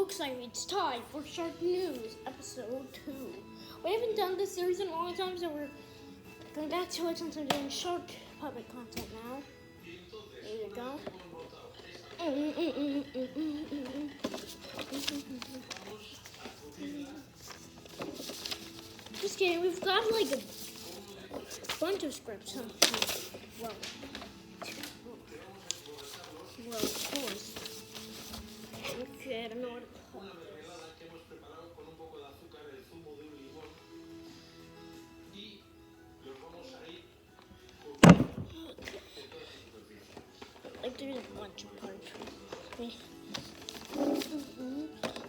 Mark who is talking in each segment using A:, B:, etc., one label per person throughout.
A: looks like it's time for Shark News Episode 2. We haven't done this series in a long time, so we're going back to it since I'm doing Shark Puppet content now. There you go. Just kidding, we've got like a bunch of scripts. Well, of course. Okay, I don't know what to call this. Like there's a bunch of parts.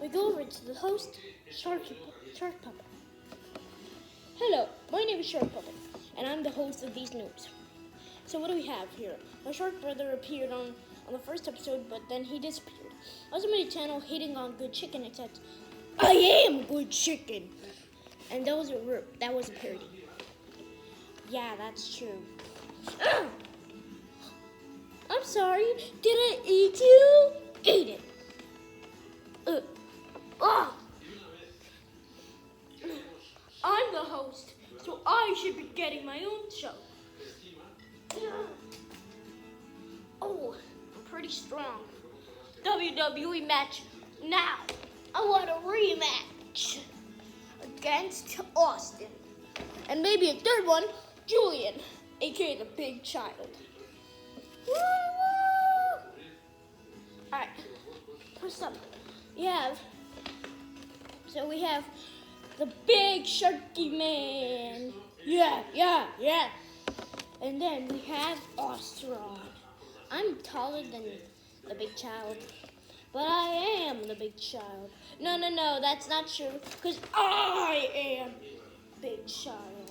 A: We go over to the host, Shark Puppet. Hello, my name is Shark Puppet, and I'm the host of these news. So what do we have here? My shark brother appeared on the first episode, but then he disappeared. I was on my channel hating on Good Chicken, except I am Good Chicken, and that was a parody. Yeah, that's true. I'm sorry. Did I eat you? Eat it. I'm the host, so I should be getting my own show. Oh, I'm pretty strong. WWE match now. I want a rematch against Austin. And maybe a third one, Julian, aka the Big Child. Woo! Alright, first up, we have the Big Sharky Man. Yeah. And then we have Ostron. I'm taller than the Big Child, but I am the Big Child. No, that's not true, because I am Big Child.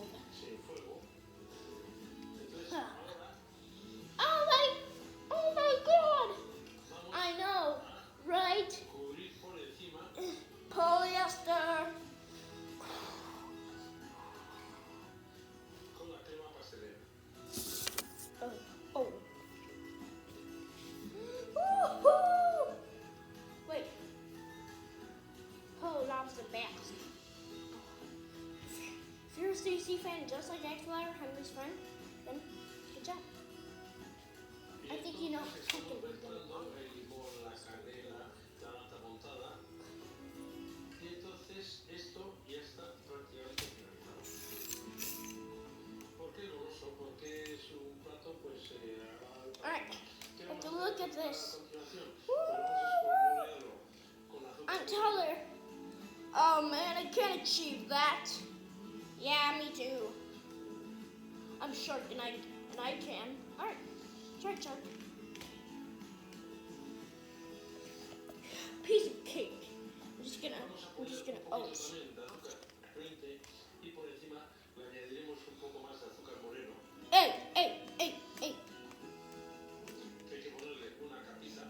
A: Oh my God! I know, right? Polyester. Oh. Woo-hoo! Wait. Oh, love's the best. If you're a CC fan just like X-Flyer, Henry's friend, then good job. I think you know how to read them. Alright, have to look at this. Woo! I'm taller. Oh man, I can't achieve that. Yeah, me too. I'm short and I can. Alright, shark. Piece of cake. I'm just gonna, oh, it's... Hey.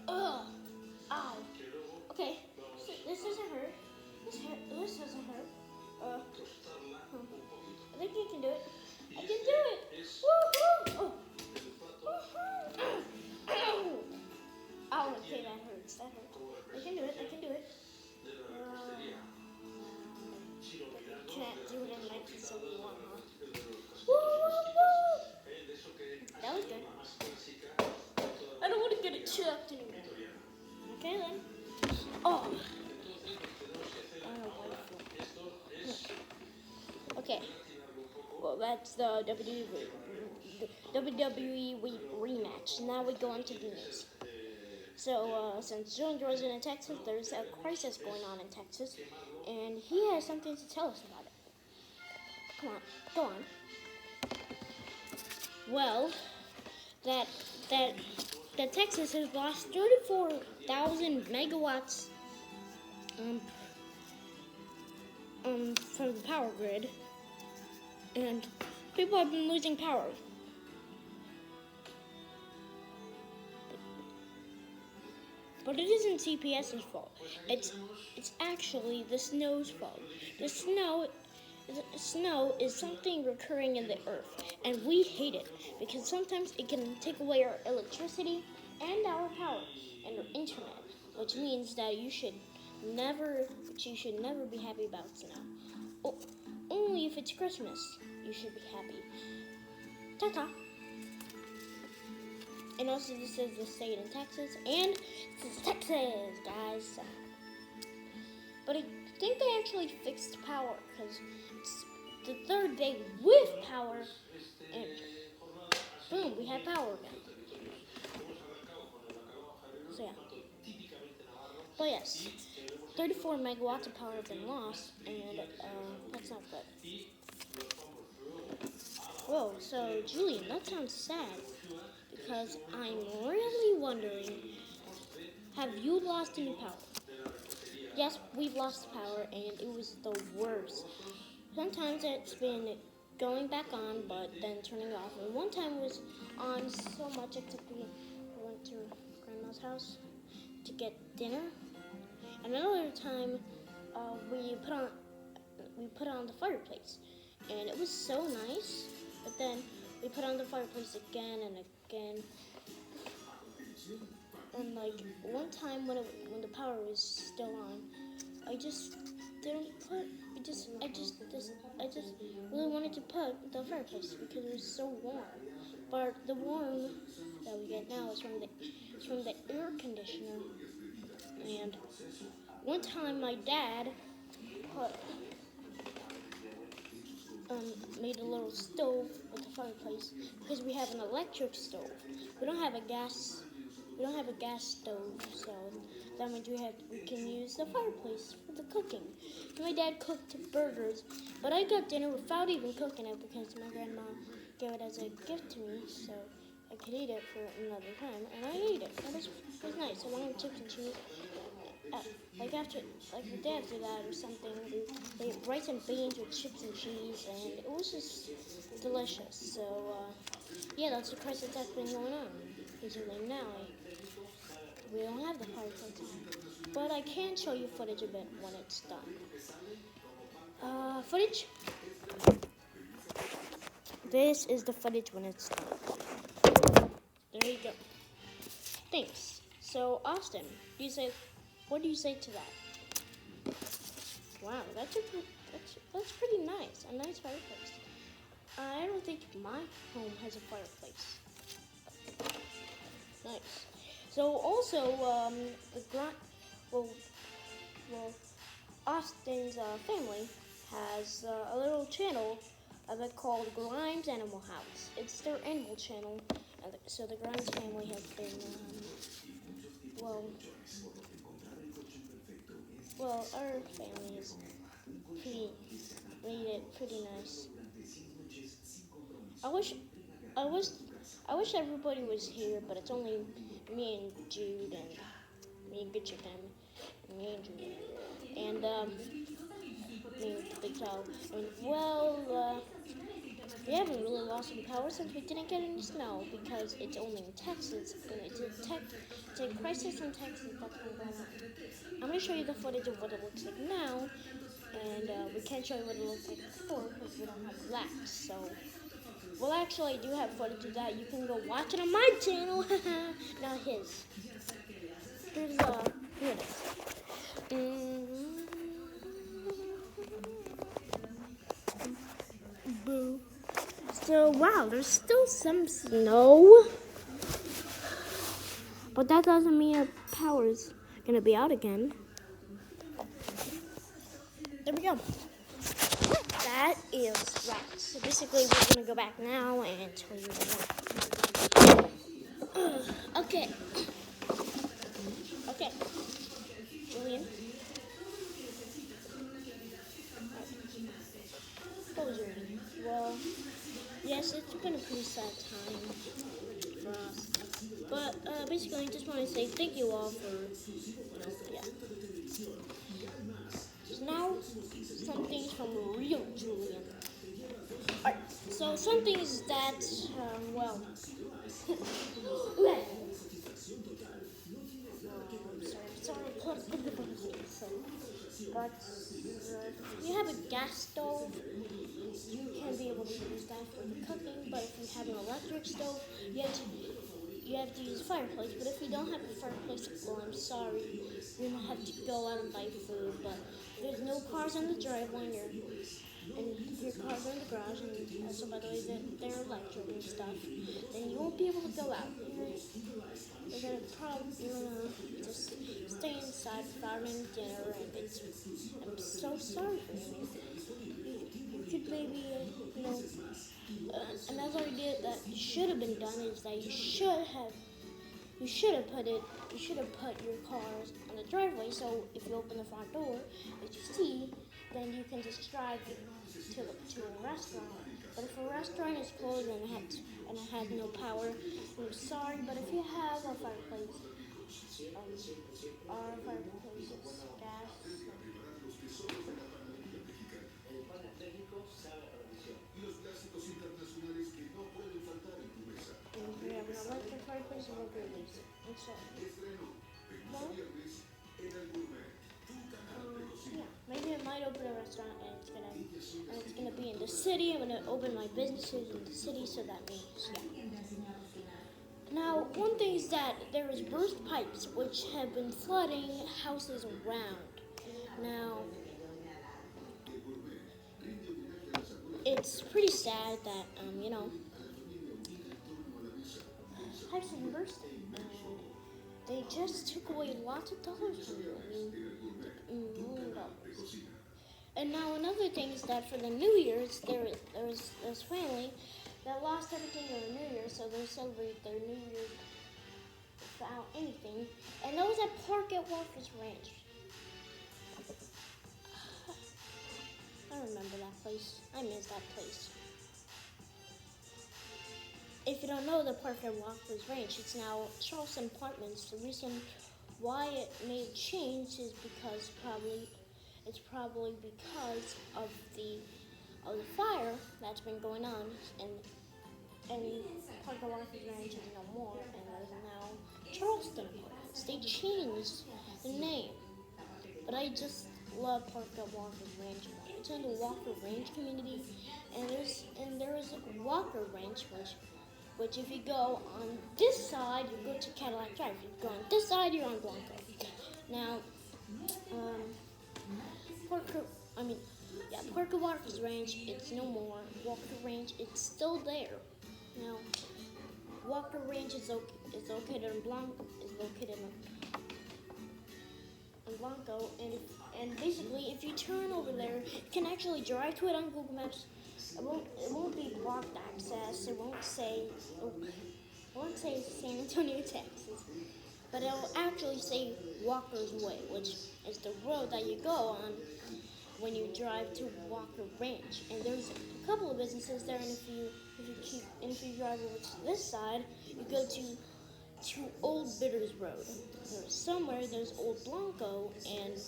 A: Ugh. Ow. Okay. This doesn't hurt. This doesn't hurt. I think you can do it. I can do it. Woohoo! Oh. Ow. Okay, that hurts. I can do it. Can't do it in 1971, huh? Woo! That was good. I don't want to get it chopped anymore. Okay then. Oh. Okay. Well, that's the WWE rematch. Now we go on to the news. So, since Julian was in Texas, there's a crisis going on in Texas, and he has something to tell us about it. Come on, go on. Well, that Texas has lost 34,000 megawatts from the power grid, and people have been losing power. But it isn't CPS's fault. It's actually the snow's fault. The snow is something recurring in the earth, and we hate it because sometimes it can take away our electricity and our power and our internet, which means that you should which you should never be happy about snow. Oh, only if it's Christmas, you should be happy. Ta-ta. And also, this is the state in Texas, and this is Texas, guys. But I think they actually fixed power, because it's the third day with power, and boom, we have power again. So yeah. But yes, 34 megawatts of power have been lost, and that's not good. Whoa, so Julian, that sounds sad, because I'm really wondering, have you lost any power? Yes, we've lost power, and it was the worst. Sometimes it's been going back on, but then turning off. And one time it was on so much it took me. I went to Grandma's house to get dinner. And another time, we put on the fireplace, and it was so nice. But then we put on the fireplace again and again. And like one time when the power was still on, I just didn't put. I just really wanted to put the fireplace because it was so warm. But the warm that we get now is from the air conditioner. And one time my dad put made a little stove with the fireplace because we have an electric stove. We don't have a gas stove, so that means we can use the fireplace for the cooking. My dad cooked burgers, but I got dinner without even cooking it because my grandma gave it as a gift to me, so I could eat it for another time, and I ate it. It was nice. I wanted chips and cheese. Like the day after that or something, they ate rice and beans with chips and cheese, and it was just delicious. So yeah, that's the crisis that's been going on recently. Now we don't have the fireplace on, but I can show you footage of it when it's done. Footage. This is the footage when it's done. There you go. Thanks. So Austin, what do you say to that? Wow, that's pretty nice. A nice fireplace. I don't think my home has a fireplace. Nice. So also, Austin's family has a little channel called Grimes Animal House. It's their animal channel, and so the Grimes family has been, our family is made it pretty nice. I wish everybody was here, but it's only me and Jude and me and Good Chicken, and me and Jude, and me and Big Child. And we haven't really lost any power since we didn't get any snow because it's only in Texas, and it's a crisis in Texas that's been going on. I'm gonna show you the footage of what it looks like now, and we can't show you what it looks like before because we don't have that. So. Well, actually, I do have footage of that. You can go watch it on my channel, not his. Here it is. Boo. So, wow, there's still some snow. But that doesn't mean our power's going to be out again. There we go. That is right. So basically, we're going to go back now and tell you more. Okay. Julian. What was your name? Well, yes, it's been a pretty sad time for us. But basically, I just want to say thank you all for, yeah. So now, some things from real Julian. Alright, so some things that, but if you have a gas stove, you can be able to use that for the cooking. But if you have an electric stove, you you have to use a fireplace. But if you don't have a fireplace, well, I'm sorry, you're gonna have to go out and buy food. But if there's no cars on the driveway and your cars are in the garage, and also by the way they're electric and stuff, then you won't be able to go out. You're gonna just stay inside without any dinner, and I'm so sorry for you. You could maybe, another idea that should have been done is that you should have put your cars on the driveway. So if you open the front door, as you see, then you can just drive to a restaurant. But if a restaurant is closed and it has no power, I'm sorry. But if you have a fireplace, our fireplace is gas. And if you have an electric fireplace, it will be released. I'm sorry. Well, yeah, maybe I might open a restaurant and it's gonna be in the city. I'm gonna open my businesses in the city, so that means yeah. Now, one thing is that there is burst pipes which have been flooding houses around. Now, it's pretty sad that pipes have been bursting, and they just took away lots of dollars from you. I mean, $1 million. And now another thing is that for the New Year's, there was this family that lost everything on the New Year, so they celebrate their New Year without anything. And that was at Park at Walker's Ranch. I remember that place. I miss that place. If you don't know the Park at Walker's Ranch, it's now Charleston Apartments. The reason why it made change is because it's probably because of the fire that's been going on, and Park at Walker's Ranch is no more, and there's now Charleston Apartments. They changed the name, but I just love Park at Walker's Ranch. It's in the Walker Ranch community, and there is a Walker Ranch, which if you go on this side, you go to Cadillac Drive. If you go on this side, you're on Blanco. Now, Park at Walker's Ranch, it's no more. Walker Ranch, it's still there. Now, Walker Ranch is located in Blanco. And basically, if you turn over there, you can actually drive to it on Google Maps. It won't be blocked access. It won't say San Antonio, Texas, but it'll actually say Walker's Way, which is the road that you go on when you drive to Walker Ranch. And there's a couple of businesses there, and if you drive over to this side, you go to Old Bitters Road. There's Old Blanco, and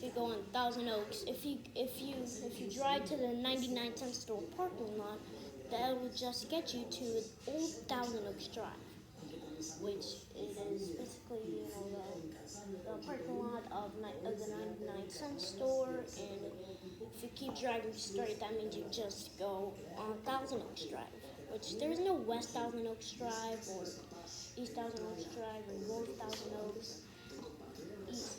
A: you go on Thousand Oaks. If you drive to the 99-cent store parking lot, that will just get you to Old Thousand Oaks Drive, which is basically the parking lot of the 99-cent store. And if you keep driving straight, that means you just go on Thousand Oaks Drive, which there's no West Thousand Oaks Drive or East Thousand Oaks Drive or North Thousand Oaks, East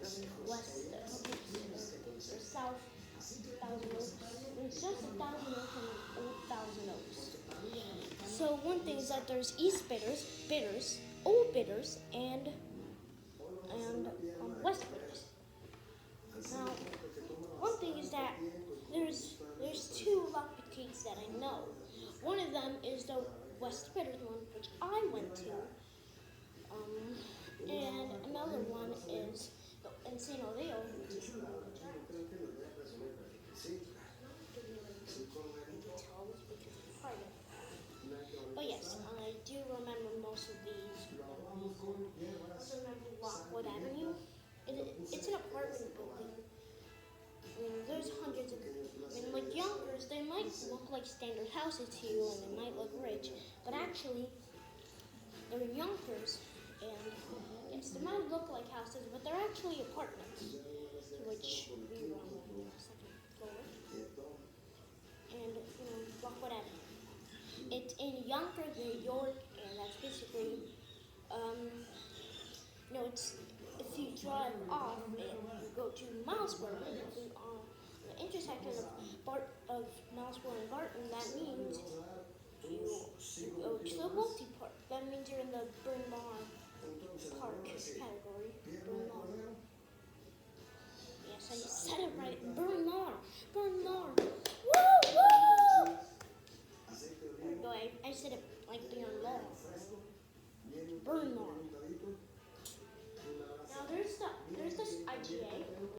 A: or West or South Thousand Oaks. There's just a Thousand Oaks and Old Thousand Oaks. So one thing is that there's East Bitters, Old Bitters, and West Bitters. Now, one thing is that there's two lock boutiques that I know. One of them is the West Bitters one, which I went to, and another one is in St. Oleo, which is but yes, I do remember most of these. I also remember Lockwood Avenue. It's an apartment building. There's hundreds of them. Like Yonkers, they might look like standard houses to you, and they might look rich, but actually, they're in Yonkers, and yes, they might look like houses, but they're actually apartments, which we were on the second floor. And Lockwood Avenue. It's in Yonkers, New York, and that's basically, it's if you drive off and you go to Milesburg, if you on the intersection of Milesburg and Barton, that means you go to the multi park. That means you're in the Bryn Mawr Park category. Bryn Mawr. Yes, I said it right. Bryn Mawr. Bryn Mawr. Woo woo! No, I said it like Beyond Law. Bryn Mawr.